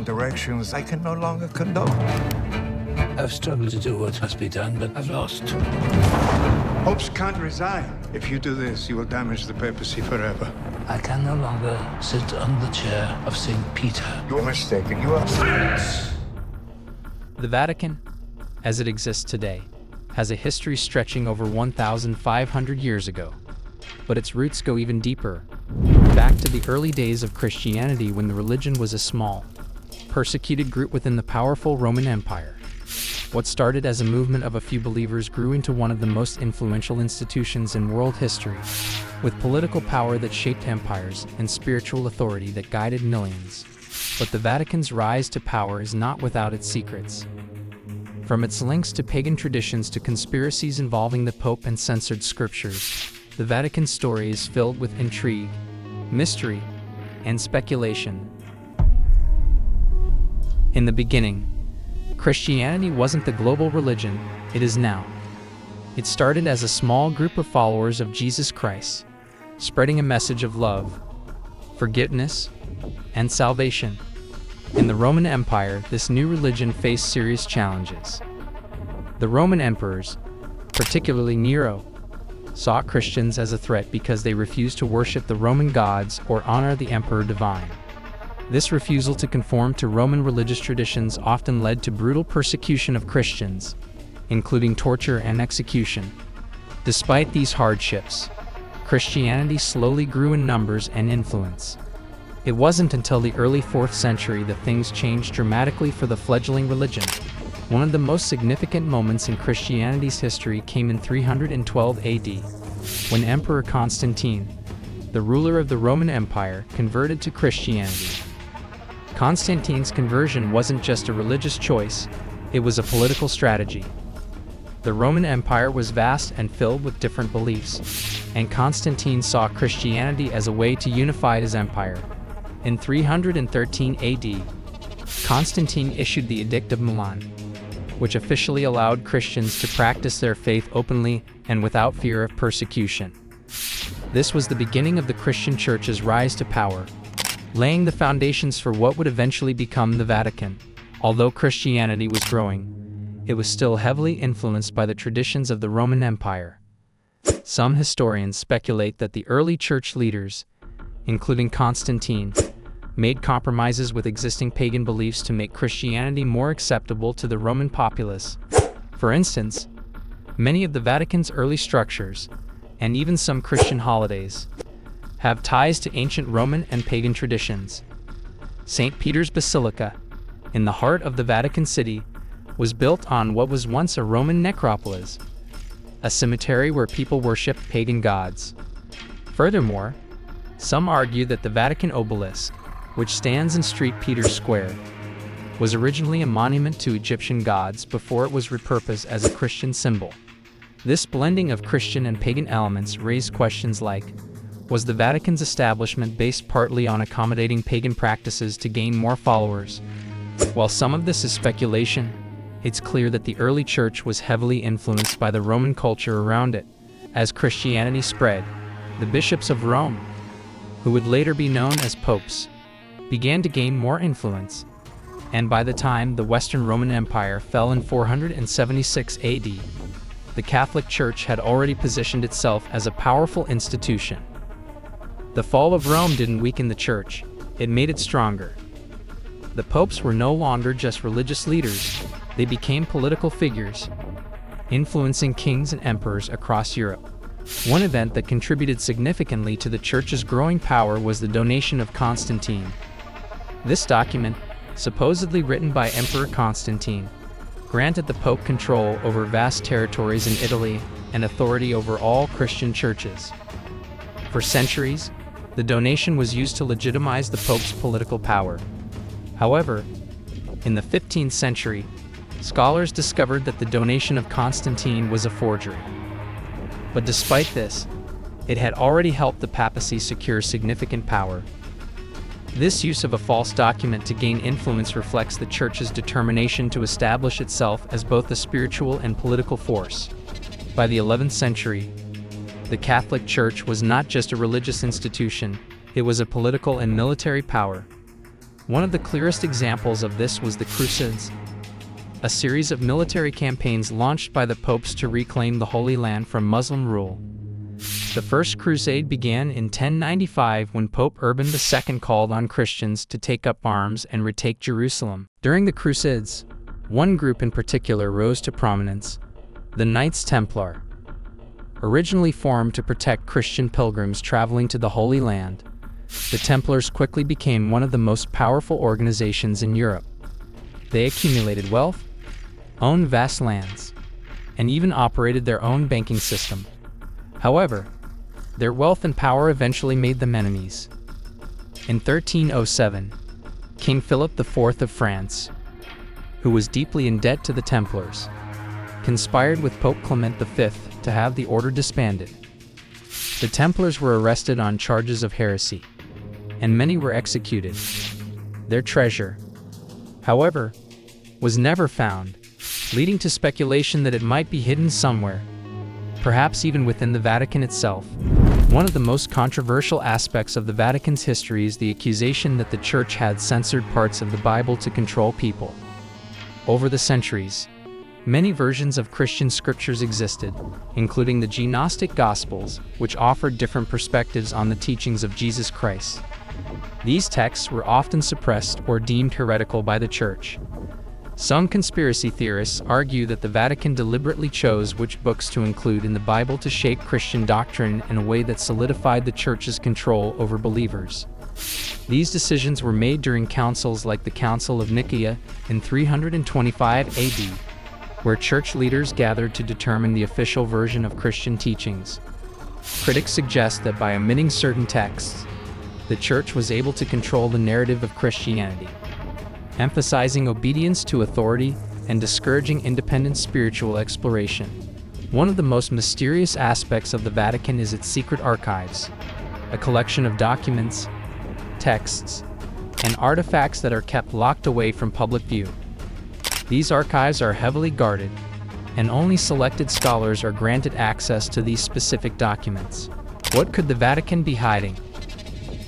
directions I can no longer condone. I've struggled to do what must be done, but I've lost. Popes can't resign. If you do this, you will damage the papacy forever. I can no longer sit on the chair of St. Peter. You are mistaken. You are... The Vatican, as it exists today, has a history stretching over 1,500 years ago. But its roots go even deeper, back to the early days of Christianity when the religion was a small, persecuted group within the powerful Roman Empire. What started as a movement of a few believers grew into one of the most influential institutions in world history, with political power that shaped empires and spiritual authority that guided millions. But the Vatican's rise to power is not without its secrets. From its links to pagan traditions to conspiracies involving the Pope and censored scriptures, the Vatican's story is filled with intrigue, mystery, and speculation. In the beginning, Christianity wasn't the global religion it is now. It started as a small group of followers of Jesus Christ, spreading a message of love, forgiveness, and salvation. In the Roman Empire, this new religion faced serious challenges. The Roman emperors, particularly Nero, saw Christians as a threat because they refused to worship the Roman gods or honor the emperor divine. This refusal to conform to Roman religious traditions often led to brutal persecution of Christians, including torture and execution. Despite these hardships, Christianity slowly grew in numbers and influence. It wasn't until the early 4th century that things changed dramatically for the fledgling religion. One of the most significant moments in Christianity's history came in 312 AD, when Emperor Constantine, the ruler of the Roman Empire, converted to Christianity. Constantine's conversion wasn't just a religious choice, it was a political strategy. The Roman Empire was vast and filled with different beliefs, and Constantine saw Christianity as a way to unify his empire. In 313 AD, Constantine issued the Edict of Milan, which officially allowed Christians to practice their faith openly and without fear of persecution. This was the beginning of the Christian Church's rise to power, laying the foundations for what would eventually become the Vatican. Although Christianity was growing, it was still heavily influenced by the traditions of the Roman Empire. Some historians speculate that the early church leaders, including Constantine, made compromises with existing pagan beliefs to make Christianity more acceptable to the Roman populace. For instance, many of the Vatican's early structures, and even some Christian holidays, have ties to ancient Roman and pagan traditions. St. Peter's Basilica, in the heart of the Vatican City, was built on what was once a Roman necropolis, a cemetery where people worshipped pagan gods. Furthermore, some argue that the Vatican obelisk, which stands in St. Peter's Square, was originally a monument to Egyptian gods before it was repurposed as a Christian symbol. This blending of Christian and pagan elements raised questions like, was the Vatican's establishment based partly on accommodating pagan practices to gain more followers? While some of this is speculation, it's clear that the early church was heavily influenced by the Roman culture around it. As Christianity spread, the bishops of Rome, who would later be known as popes, began to gain more influence, and by the time the Western Roman Empire fell in 476 AD, the Catholic Church had already positioned itself as a powerful institution. The fall of Rome didn't weaken the Church, it made it stronger. The popes were no longer just religious leaders, they became political figures, influencing kings and emperors across Europe. One event that contributed significantly to the Church's growing power was the donation of Constantine. This document, supposedly written by Emperor Constantine, granted the Pope control over vast territories in Italy and authority over all Christian churches. For centuries, the donation was used to legitimize the Pope's political power. However, in the 15th century, scholars discovered that the donation of Constantine was a forgery. But despite this, it had already helped the papacy secure significant power. This use of a false document to gain influence reflects the Church's determination to establish itself as both a spiritual and political force. By the 11th century, the Catholic Church was not just a religious institution, it was a political and military power. One of the clearest examples of this was the Crusades, a series of military campaigns launched by the popes to reclaim the Holy Land from Muslim rule. The First Crusade began in 1095 when Pope Urban II called on Christians to take up arms and retake Jerusalem. During the Crusades, one group in particular rose to prominence, the Knights Templar. Originally formed to protect Christian pilgrims traveling to the Holy Land, the Templars quickly became one of the most powerful organizations in Europe. They accumulated wealth, owned vast lands, and even operated their own banking system. However, their wealth and power eventually made them enemies. In 1307, King Philip IV of France, who was deeply in debt to the Templars, conspired with Pope Clement V to have the order disbanded. The Templars were arrested on charges of heresy, and many were executed. Their treasure, however, was never found, leading to speculation that it might be hidden somewhere, perhaps even within the Vatican itself. One of the most controversial aspects of the Vatican's history is the accusation that the Church had censored parts of the Bible to control people. Over the centuries, many versions of Christian scriptures existed, including the Gnostic Gospels, which offered different perspectives on the teachings of Jesus Christ. These texts were often suppressed or deemed heretical by the Church. Some conspiracy theorists argue that the Vatican deliberately chose which books to include in the Bible to shape Christian doctrine in a way that solidified the Church's control over believers. These decisions were made during councils like the Council of Nicaea in 325 AD, where church leaders gathered to determine the official version of Christian teachings. Critics suggest that by omitting certain texts, the Church was able to control the narrative of Christianity, emphasizing obedience to authority and discouraging independent spiritual exploration. One of the most mysterious aspects of the Vatican is its secret archives, a collection of documents, texts, and artifacts that are kept locked away from public view. These archives are heavily guarded, and only selected scholars are granted access to these specific documents. What could the Vatican be hiding?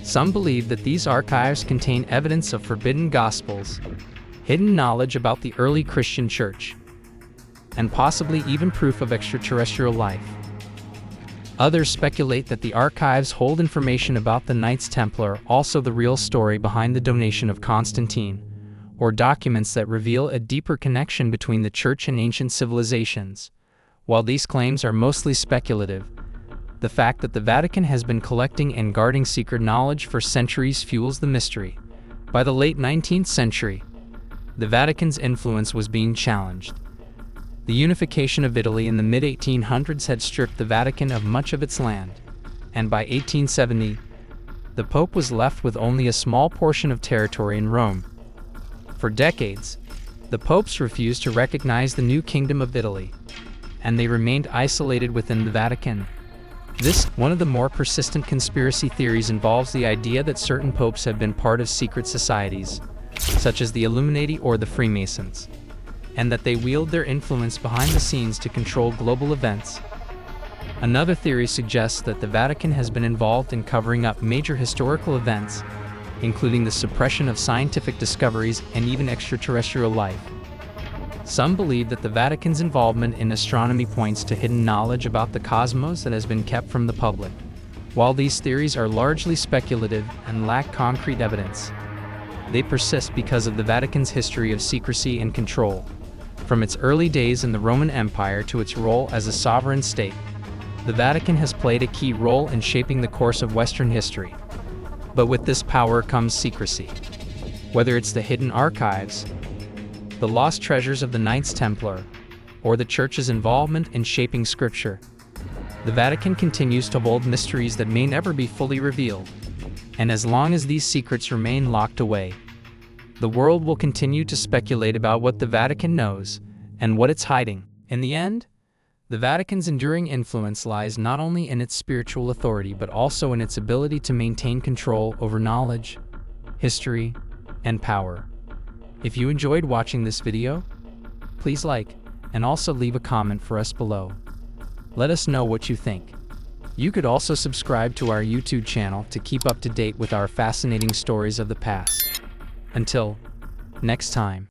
Some believe that these archives contain evidence of forbidden gospels, hidden knowledge about the early Christian Church, and possibly even proof of extraterrestrial life. Others speculate that the archives hold information about the Knights Templar, also the real story behind the donation of Constantine, or documents that reveal a deeper connection between the Church and ancient civilizations. While these claims are mostly speculative, the fact that the Vatican has been collecting and guarding secret knowledge for centuries fuels the mystery. By the late 19th century, the Vatican's influence was being challenged. The unification of Italy in the mid-1800s had stripped the Vatican of much of its land, and by 1870, the Pope was left with only a small portion of territory in Rome. For decades, the popes refused to recognize the new Kingdom of Italy, and they remained isolated within the Vatican. One of the more persistent conspiracy theories involves the idea that certain popes have been part of secret societies, such as the Illuminati or the Freemasons, and that they wield their influence behind the scenes to control global events. Another theory suggests that the Vatican has been involved in covering up major historical events, including the suppression of scientific discoveries and even extraterrestrial life. Some believe that the Vatican's involvement in astronomy points to hidden knowledge about the cosmos that has been kept from the public. While these theories are largely speculative and lack concrete evidence, they persist because of the Vatican's history of secrecy and control. From its early days in the Roman Empire to its role as a sovereign state, the Vatican has played a key role in shaping the course of Western history. But with this power comes secrecy. Whether it's the hidden archives, the lost treasures of the Knights Templar, or the Church's involvement in shaping Scripture, the Vatican continues to hold mysteries that may never be fully revealed. And as long as these secrets remain locked away, the world will continue to speculate about what the Vatican knows and what it's hiding. In the end, the Vatican's enduring influence lies not only in its spiritual authority but also in its ability to maintain control over knowledge, history, and power. If you enjoyed watching this video, please like and also leave a comment for us below. Let us know what you think. You could also subscribe to our YouTube channel to keep up to date with our fascinating stories of the past. Until next time.